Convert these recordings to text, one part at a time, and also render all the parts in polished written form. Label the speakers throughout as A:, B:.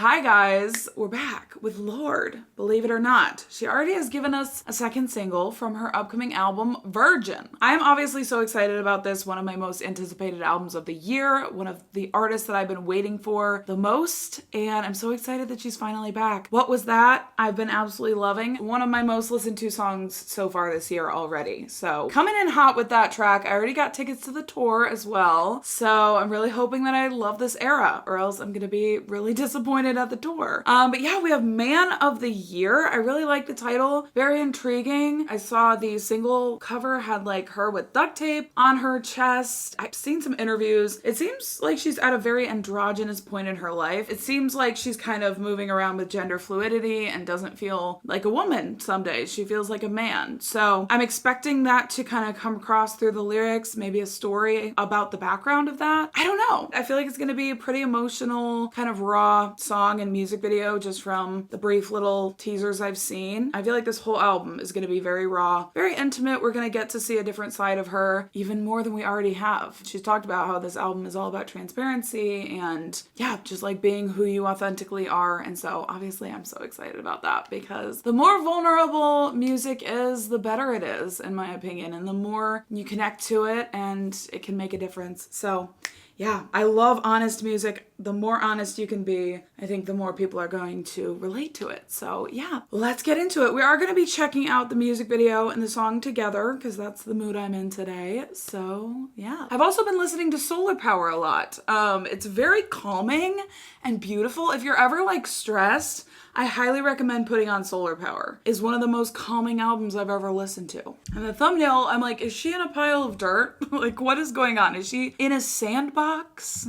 A: Hi guys, we're back with Lorde, believe it or not. She already has given us a second single from her upcoming album, Virgin. I'm obviously so excited about this, one of my most anticipated albums of the year, one of the artists that I've been waiting for the most, and I'm so excited that she's finally back. What Was That? I've been absolutely loving. One of my most listened to songs so far this year already. So coming in hot with that track. I already got tickets to the tour as well, so I'm really hoping that I love this era, or else I'm gonna be really disappointed at the tour. But yeah, we have Man of the Year. I really like the title. Very intriguing. I saw the single cover had like her with duct tape on her chest. I've seen some interviews. It seems like she's at a very androgynous point in her life. It seems like she's kind of moving around with gender fluidity and doesn't feel like a woman some days. She feels like a man. So I'm expecting that to kind of come across through the lyrics, maybe a story about the background of that. I don't know. I feel like it's going to be a pretty emotional, kind of raw song and music video just from the brief little teasers I've seen. I feel like this whole album is going to be very raw, very intimate. We're going to get to see a different side of her, even more than we already have. She's talked about how this album is all about transparency and yeah, just like being who you authentically are. And so obviously I'm so excited about that because the more vulnerable music is, the better it is, in my opinion. And the more you connect to it and it can make a difference. So yeah, I love honest music. The more honest you can be, I think the more people are going to relate to it. So yeah, let's get into it. We are going to be checking out the music video and the song together because that's the mood I'm in today. So yeah. I've also been listening to Solar Power a lot. It's very calming and beautiful. If you're ever like stressed, I highly recommend putting on Solar Power. It's one of the most calming albums I've ever listened to. And the thumbnail, I'm like, is she in a pile of dirt? Like, what is going on? Is she in a sandbox?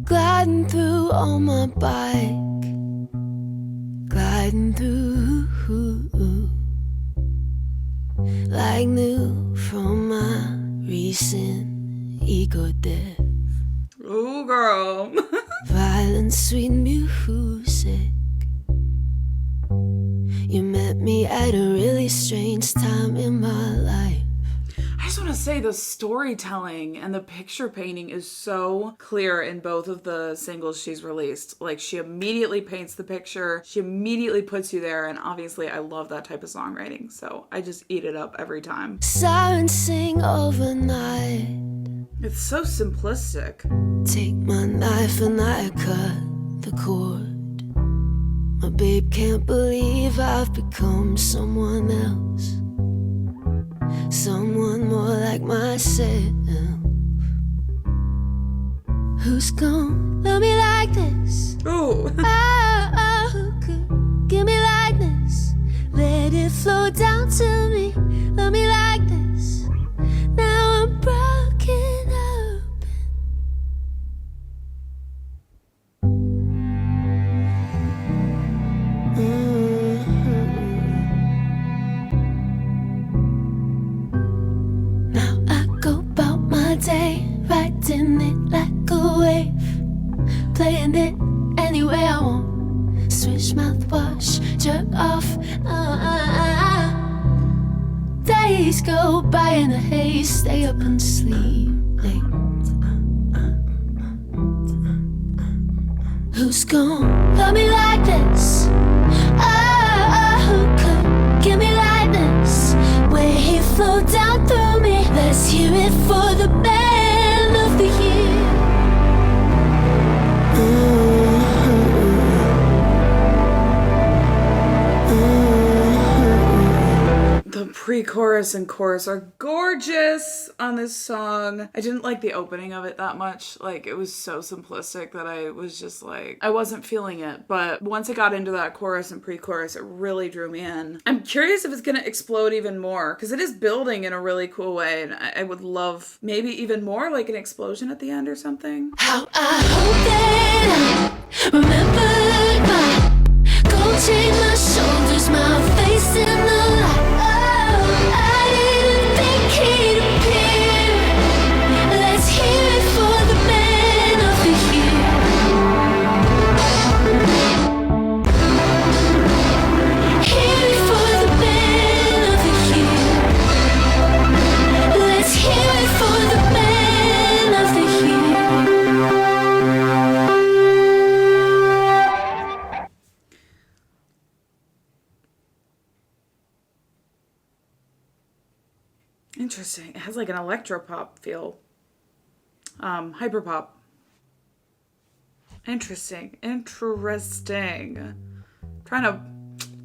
B: Gliding through on my bike, gliding through like new from my recent ego death.
A: Ooh, girl.
B: Violent, sweet music. You met me at a really strange time in my life.
A: I just want to say the storytelling and the picture painting is so clear in both of the singles she's released. Like, she immediately paints the picture. She immediately puts you there. And obviously, I love that type of songwriting. So I just eat it up every time.
B: Sirens sing overnight.
A: It's so simplistic.
B: Take my knife and I cut the cord. My babe can't believe I've become someone else. Someone more like myself. Who's gonna love me like this?
A: Ooh.
B: Oh, who could give me like this? Let it flow down to me. Love me like this. Now I'm broken open. Now I go about my day, riding it like a wave, playing it any way I want. Switch mouthwash, jerk off. Days go by in a haze, stay up and sleep late. Who's gonna love me like this? Oh, who could give me like this? Wave flow down through me. Let's hear it for the man of the year.
A: The pre-chorus and chorus are gorgeous on this song. I didn't like the opening of it that much. Like, it was so simplistic that I was just like, I wasn't feeling it. But once it got into that chorus and pre-chorus, it really drew me in. I'm curious if it's gonna explode even more because it is building in a really cool way. And I would love maybe even more, like an explosion at the end or something.
B: How I hope that I remembered my gold chain, my shoulders, my face in the light. Oh, I didn't think he'd appear. Let's hear it for the man of the year. Hear it for the man of the year. Let's hear it for the man of the year.
A: Interesting. It has like an electropop feel. Hyperpop. Interesting. Trying to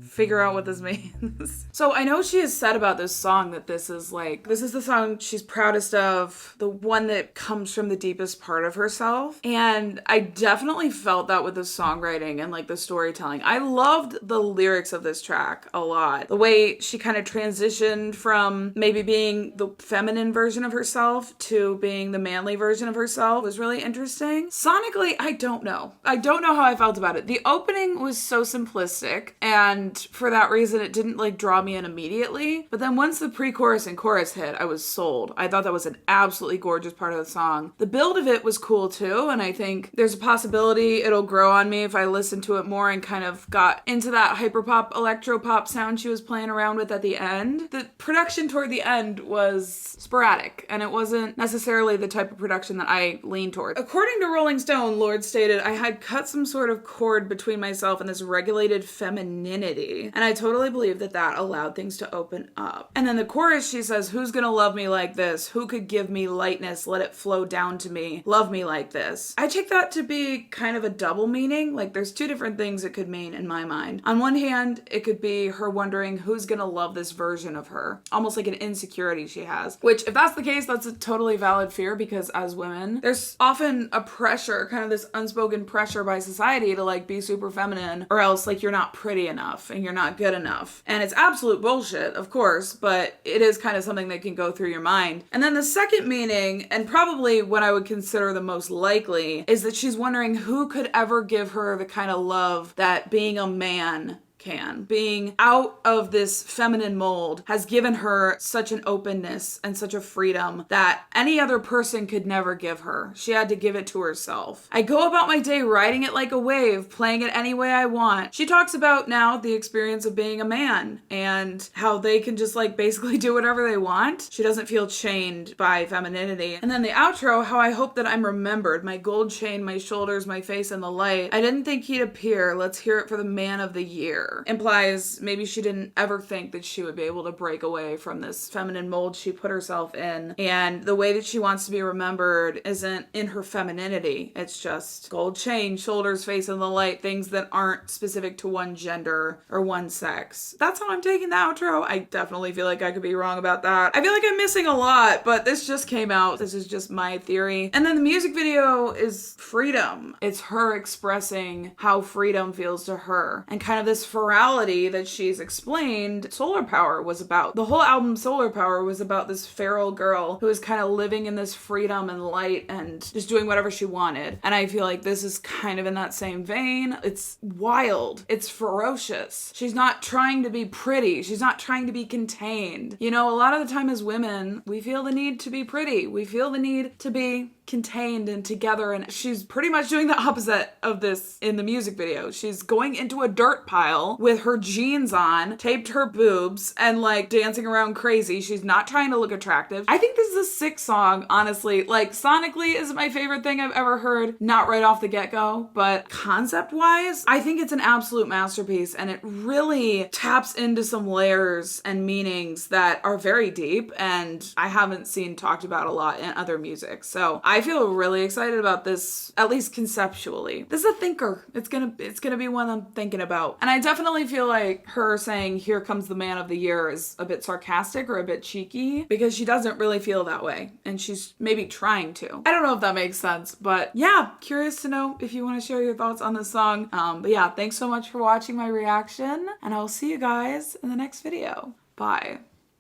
A: figure out what this means. So I know she has said about this song that this is the song she's proudest of, the one that comes from the deepest part of herself. And I definitely felt that with the songwriting and like the storytelling. I loved the lyrics of this track a lot. The way she kind of transitioned from maybe being the feminine version of herself to being the manly version of herself was really interesting. Sonically, I don't know. I don't know how I felt about it. The opening was so simplistic, and for that reason, it didn't like draw me in immediately. But then once the pre-chorus and chorus hit, I was sold. I thought that was an absolutely gorgeous part of the song. The build of it was cool too, and I think there's a possibility it'll grow on me if I listen to it more and kind of got into that hyperpop, electropop sound she was playing around with at the end. The production toward the end was sporadic, and it wasn't necessarily the type of production that I lean toward. According to Rolling Stone, Lorde stated, I had cut some sort of cord between myself and this regulated femininity. And I totally believe that allowed things to open up. And then the chorus, she says, who's gonna love me like this? Who could give me lightness? Let it flow down to me. Love me like this. I take that to be kind of a double meaning. Like there's two different things it could mean in my mind. On one hand, it could be her wondering who's gonna love this version of her. Almost like an insecurity she has. Which, if that's the case, that's a totally valid fear, because as women, there's often a pressure, kind of this unspoken pressure by society to like be super feminine, or else like you're not pretty enough and you're not good enough. And it's absolute bullshit, of course, but it is kind of something that can go through your mind. And then the second meaning, and probably what I would consider the most likely, is that she's wondering who could ever give her the kind of love that being a man can. Being out of this feminine mold has given her such an openness and such a freedom that any other person could never give her. She had to give it to herself. I go about my day riding it like a wave, playing it any way I want. She talks about now the experience of being a man and how they can just like basically do whatever they want. She doesn't feel chained by femininity. And then the outro, how I hope that I'm remembered. My gold chain, my shoulders, my face in the light. I didn't think he'd appear. Let's hear it for the man of the year. Implies maybe she didn't ever think that she would be able to break away from this feminine mold she put herself in. And the way that she wants to be remembered isn't in her femininity. It's just gold chain, shoulders, face in the light, things that aren't specific to one gender or one sex. That's how I'm taking the outro. I definitely feel like I could be wrong about that. I feel like I'm missing a lot, but this just came out. This is just my theory. And then the music video is freedom. It's her expressing how freedom feels to her and kind of this ferality that she's explained Solar Power was about. The whole album Solar Power was about this feral girl who was kind of living in this freedom and light and just doing whatever she wanted. And I feel like this is kind of in that same vein. It's wild. It's ferocious. She's not trying to be pretty. She's not trying to be contained. You know, a lot of the time as women, we feel the need to be pretty. We feel the need to be contained and together, and she's pretty much doing the opposite of this in the music video. She's going into a dirt pile with her jeans on, taped her boobs, and like dancing around crazy. She's not trying to look attractive. I think this is a sick song, honestly. Like sonically is my favorite thing I've ever heard, not right off the get-go, but concept-wise, I think it's an absolute masterpiece, and it really taps into some layers and meanings that are very deep and I haven't seen talked about a lot in other music. So I feel really excited about this, at least conceptually. This is a thinker. It's gonna be one I'm thinking about. And I definitely feel like her saying, here comes the man of the year is a bit sarcastic or a bit cheeky because she doesn't really feel that way. And she's maybe trying to. I don't know if that makes sense, but yeah, curious to know if you want to share your thoughts on this song. But yeah, thanks so much for watching my reaction and I'll see you guys in the next video. Bye.